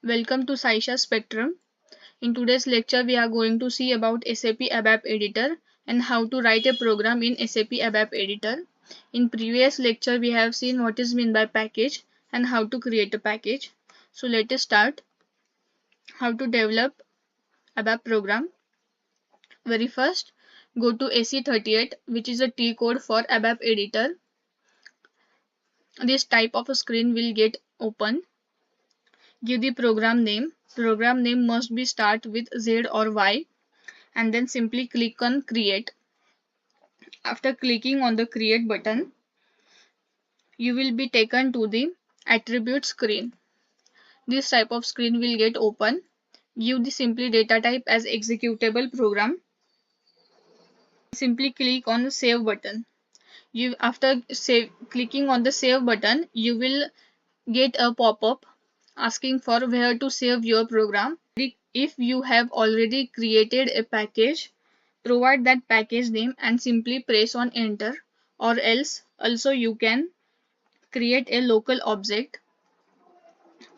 Welcome to Saisha Spectrum. In today's lecture, we are going to see about SAP ABAP Editor and how to write a program in SAP ABAP Editor. In previous lecture, we have seen what is meant by package and how to create a package. So let us start how to develop ABAP program. Very first, go to AC38, which is a T code for ABAP Editor. This type of a screen will get open. Give the program name. Program name must be start with Z or Y, and then simply click on create. After clicking on the create button, you will be taken to the attribute screen. This type of screen will get open. Give the simply data type as executable program. Simply click on the save button. After clicking on the save button, you will get a pop-up asking for where to save your program. If you have already created a package, provide that package name and simply press on enter, or else also you can create a local object.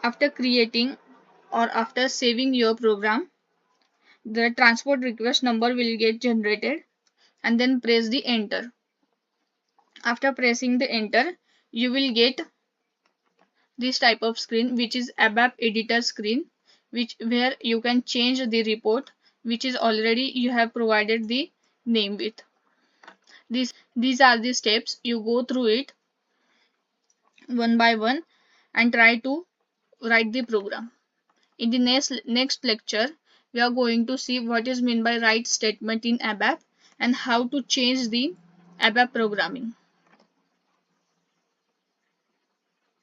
After creating or after saving your program, the transport request number will get generated, and then press the enter. After pressing the enter, you will get this type of screen, which is ABAP editor screen, where you can change the report which is already you have provided the name with. These are the steps. You go through it one by one and try to write the program. In the next lecture, we are going to see what is meant by write statement in ABAP and how to change the ABAP programming.